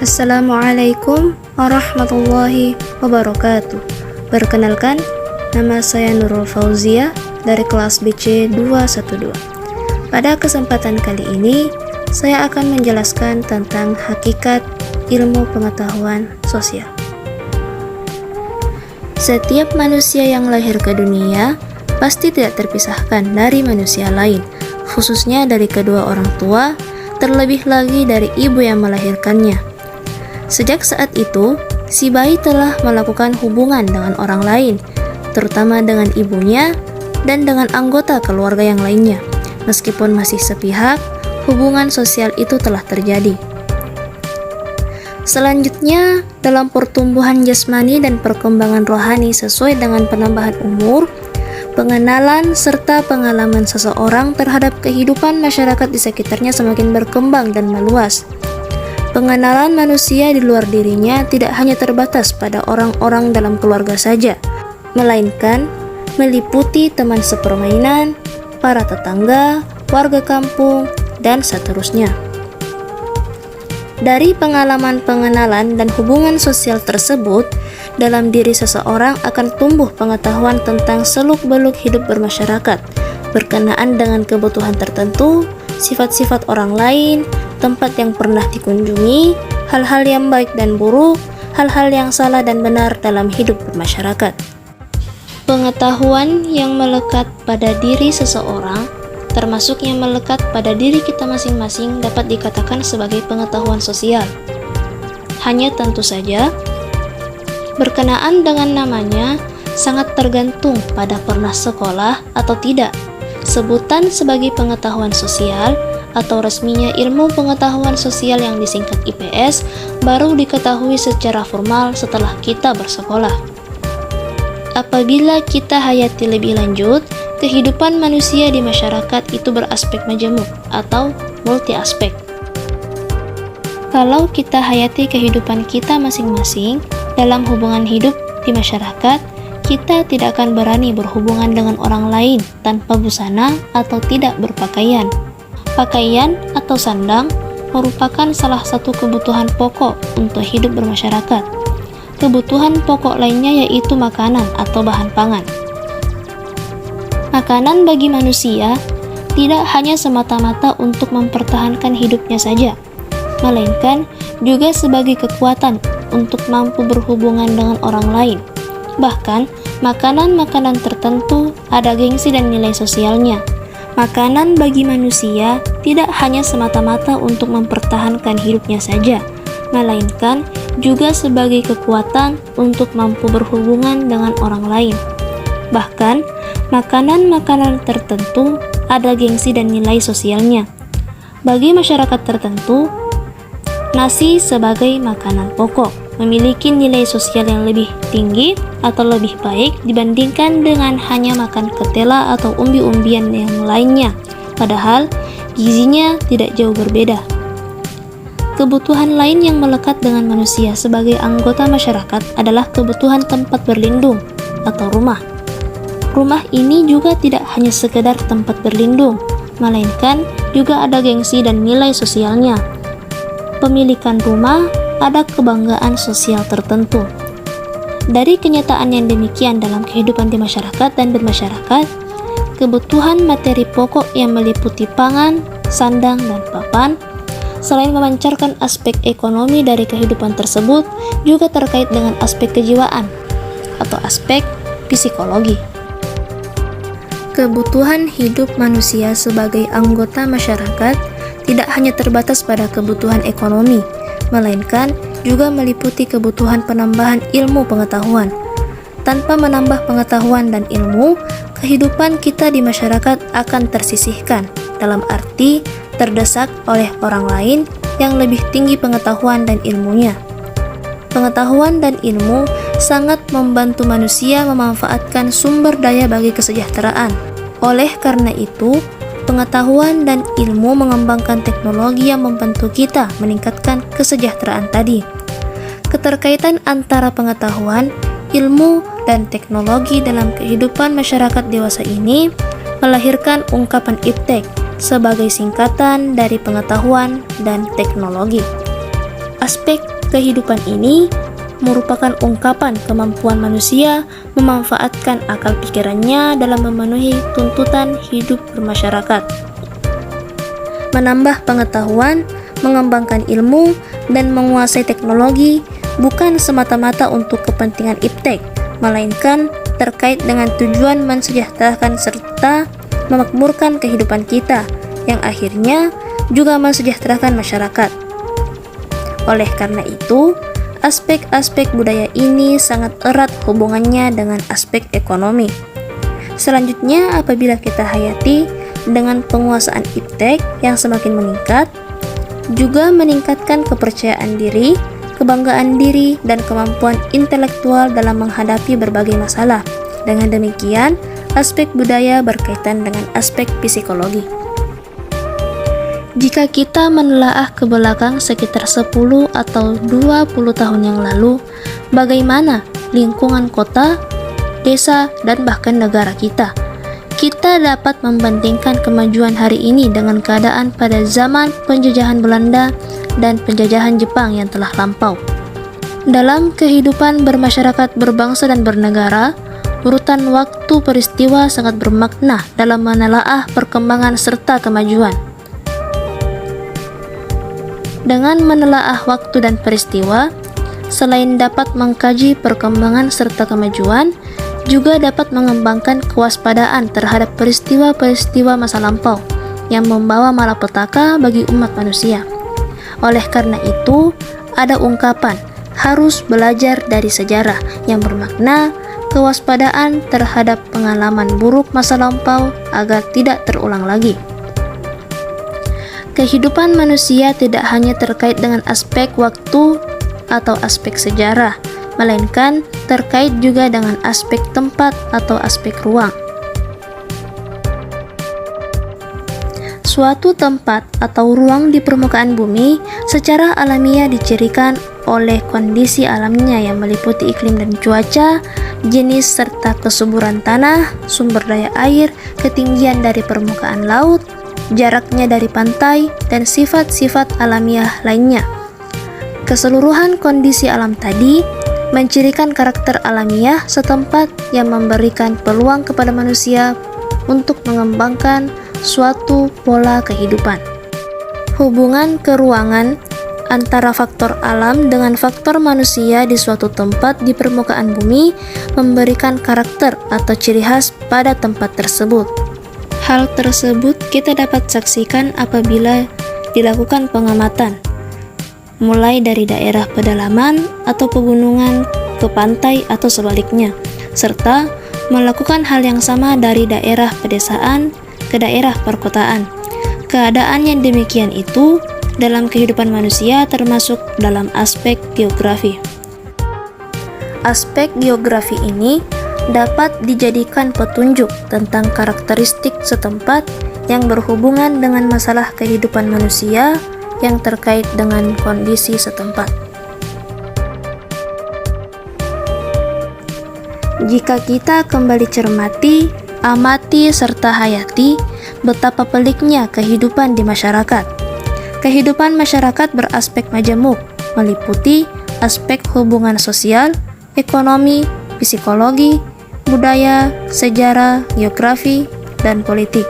Assalamualaikum warahmatullahi wabarakatuh. Perkenalkan, nama saya Nurul Fauzia dari kelas BC 212. Pada kesempatan kali ini, saya akan menjelaskan tentang hakikat ilmu pengetahuan sosial. Setiap manusia yang lahir ke dunia pasti tidak terpisahkan dari manusia lain, khususnya dari kedua orang tua, terlebih lagi dari ibu yang melahirkannya. Sejak saat itu, si bayi telah melakukan hubungan dengan orang lain, terutama dengan ibunya dan dengan anggota keluarga yang lainnya. Meskipun masih sepihak, hubungan sosial itu telah terjadi. Selanjutnya, dalam pertumbuhan jasmani dan perkembangan rohani sesuai dengan penambahan umur, pengenalan serta pengalaman seseorang terhadap kehidupan masyarakat di sekitarnya semakin berkembang dan meluas. Pengenalan manusia di luar dirinya tidak hanya terbatas pada orang-orang dalam keluarga saja, melainkan meliputi teman sepermainan, para tetangga, warga kampung, dan seterusnya. Dari pengalaman pengenalan dan hubungan sosial tersebut, dalam diri seseorang akan tumbuh pengetahuan tentang seluk-beluk hidup bermasyarakat, berkenaan dengan kebutuhan tertentu, sifat-sifat orang lain, tempat yang pernah dikunjungi, hal-hal yang baik dan buruk, hal-hal yang salah dan benar dalam hidup bermasyarakat. Pengetahuan yang melekat pada diri seseorang, termasuk yang melekat pada diri kita masing-masing, dapat dikatakan sebagai pengetahuan sosial. Hanya tentu saja, berkenaan dengan namanya sangat tergantung pada pernah sekolah atau tidak. Sebutan sebagai pengetahuan sosial atau resminya ilmu pengetahuan sosial yang disingkat IPS baru diketahui secara formal setelah kita bersekolah. Apabila kita hayati lebih lanjut, kehidupan manusia di masyarakat itu beraspek majemuk atau multi aspek. Kalau kita hayati kehidupan kita masing-masing dalam hubungan hidup di masyarakat, kita tidak akan berani berhubungan dengan orang lain tanpa busana atau tidak berpakaian. Pakaian atau sandang merupakan salah satu kebutuhan pokok untuk hidup bermasyarakat. Kebutuhan pokok lainnya yaitu makanan atau bahan pangan. Makanan bagi manusia tidak hanya semata-mata untuk mempertahankan hidupnya saja, melainkan juga sebagai kekuatan untuk mampu berhubungan dengan orang lain. Bahkan, makanan-makanan tertentu ada gengsi dan nilai sosialnya. Makanan bagi manusia tidak hanya semata-mata untuk mempertahankan hidupnya saja, melainkan juga sebagai kekuatan untuk mampu berhubungan dengan orang lain. Bahkan, makanan-makanan tertentu ada gengsi dan nilai sosialnya. Bagi masyarakat tertentu, nasi sebagai makanan pokok memiliki nilai sosial yang lebih tinggi atau lebih baik dibandingkan dengan hanya makan ketela atau umbi-umbian yang lainnya, padahal gizinya tidak jauh berbeda. Kebutuhan lain yang melekat dengan manusia sebagai anggota masyarakat adalah kebutuhan tempat berlindung atau rumah. Rumah ini juga tidak hanya sekedar tempat berlindung, melainkan juga ada gengsi dan nilai sosialnya. Pemilikan rumah ada kebanggaan sosial tertentu. Dari kenyataan yang demikian dalam kehidupan di masyarakat dan bermasyarakat, kebutuhan materi pokok yang meliputi pangan, sandang, dan papan, selain memancarkan aspek ekonomi dari kehidupan tersebut, juga terkait dengan aspek kejiwaan atau aspek psikologi. Kebutuhan hidup manusia sebagai anggota masyarakat tidak hanya terbatas pada kebutuhan ekonomi, melainkan juga meliputi kebutuhan penambahan ilmu pengetahuan. Tanpa menambah pengetahuan dan ilmu, kehidupan kita di masyarakat akan tersisihkan, dalam arti terdesak oleh orang lain yang lebih tinggi pengetahuan dan ilmunya. Pengetahuan dan ilmu sangat membantu manusia memanfaatkan sumber daya bagi kesejahteraan. Oleh karena itu, pengetahuan dan ilmu mengembangkan teknologi yang membantu kita meningkatkan kesejahteraan tadi. Keterkaitan antara pengetahuan, ilmu, dan teknologi dalam kehidupan masyarakat dewasa ini melahirkan ungkapan iptek sebagai singkatan dari pengetahuan dan teknologi. Aspek kehidupan ini merupakan ungkapan kemampuan manusia memanfaatkan akal pikirannya dalam memenuhi tuntutan hidup bermasyarakat, menambah pengetahuan, mengembangkan ilmu, dan menguasai teknologi bukan semata-mata untuk kepentingan iptek, melainkan terkait dengan tujuan mensejahterakan serta memakmurkan kehidupan kita, yang akhirnya juga mensejahterakan masyarakat. Oleh karena itu, aspek-aspek budaya ini sangat erat hubungannya dengan aspek ekonomi. Selanjutnya, apabila kita hayati dengan penguasaan iptek yang semakin meningkat, juga meningkatkan kepercayaan diri, kebanggaan diri, dan kemampuan intelektual dalam menghadapi berbagai masalah. Dengan demikian, aspek budaya berkaitan dengan aspek psikologi. Jika kita menelaah ke belakang sekitar 10 atau 20 tahun yang lalu, bagaimana lingkungan kota, desa, dan bahkan negara kita dapat membandingkan kemajuan hari ini dengan keadaan pada zaman penjajahan Belanda dan penjajahan Jepang yang telah lampau. Dalam kehidupan bermasyarakat, berbangsa, dan bernegara, urutan waktu peristiwa sangat bermakna dalam menelaah perkembangan serta kemajuan. Dengan menelaah waktu dan peristiwa, selain dapat mengkaji perkembangan serta kemajuan, juga dapat mengembangkan kewaspadaan terhadap peristiwa-peristiwa masa lampau yang membawa malapetaka bagi umat manusia. Oleh karena itu, ada ungkapan harus belajar dari sejarah yang bermakna kewaspadaan terhadap pengalaman buruk masa lampau agar tidak terulang lagi. Kehidupan manusia tidak hanya terkait dengan aspek waktu atau aspek sejarah, melainkan terkait juga dengan aspek tempat atau aspek ruang. Suatu tempat atau ruang di permukaan bumi secara alamiah dicirikan oleh kondisi alamnya yang meliputi iklim dan cuaca, jenis serta kesuburan tanah, sumber daya air, ketinggian dari permukaan laut, jaraknya dari pantai, dan sifat-sifat alamiah lainnya. Keseluruhan kondisi alam tadi mencirikan karakter alamiah setempat yang memberikan peluang kepada manusia untuk mengembangkan suatu pola kehidupan. Hubungan keruangan antara faktor alam dengan faktor manusia di suatu tempat di permukaan bumi memberikan karakter atau ciri khas pada tempat tersebut. Hal tersebut kita dapat saksikan apabila dilakukan pengamatan, mulai dari daerah pedalaman atau pegunungan ke pantai atau sebaliknya, serta melakukan hal yang sama dari daerah pedesaan ke daerah perkotaan. Keadaan yang demikian itu dalam kehidupan manusia termasuk dalam aspek geografi. Aspek geografi ini dapat dijadikan petunjuk tentang karakteristik setempat yang berhubungan dengan masalah kehidupan manusia yang terkait dengan kondisi setempat. Jika kita kembali cermati, amati, serta hayati betapa peliknya kehidupan di masyarakat. Kehidupan masyarakat beraspek majemuk, meliputi aspek hubungan sosial, ekonomi, psikologi, budaya, sejarah, geografi, dan politik.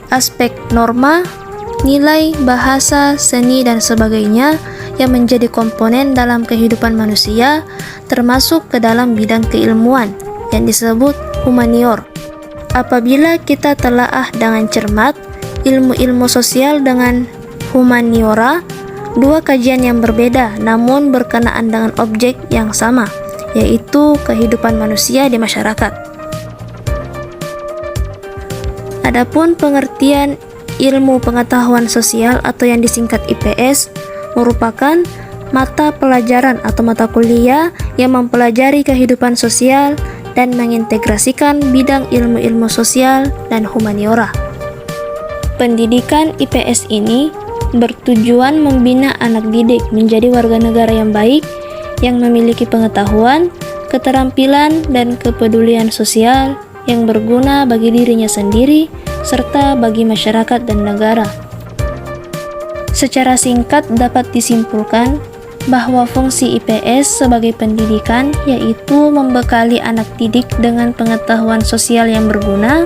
Aspek norma, nilai, bahasa, seni, dan sebagainya yang menjadi komponen dalam kehidupan manusia termasuk ke dalam bidang keilmuan yang disebut humanior. Apabila kita telaah dengan cermat ilmu-ilmu sosial dengan humaniora, dua kajian yang berbeda namun berkenaan dengan objek yang sama, yaitu kehidupan manusia di masyarakat. Adapun pengertian ilmu pengetahuan sosial atau yang disingkat IPS merupakan mata pelajaran atau mata kuliah yang mempelajari kehidupan sosial dan mengintegrasikan bidang ilmu-ilmu sosial dan humaniora. Pendidikan IPS ini bertujuan membina anak didik menjadi warga negara yang baik, yang memiliki pengetahuan, keterampilan, dan kepedulian sosial yang berguna bagi dirinya sendiri serta bagi masyarakat dan negara. Secara singkat dapat disimpulkan bahwa fungsi IPS sebagai pendidikan yaitu membekali anak didik dengan pengetahuan sosial yang berguna,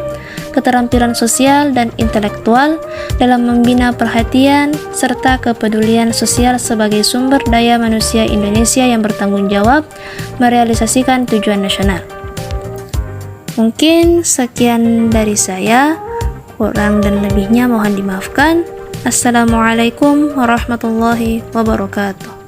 keterampilan sosial dan intelektual dalam membina perhatian serta kepedulian sosial sebagai sumber daya manusia Indonesia yang bertanggung jawab merealisasikan tujuan nasional. Mungkin sekian dari saya, kurang dan lebihnya mohon dimaafkan. Assalamualaikum warahmatullahi wabarakatuh.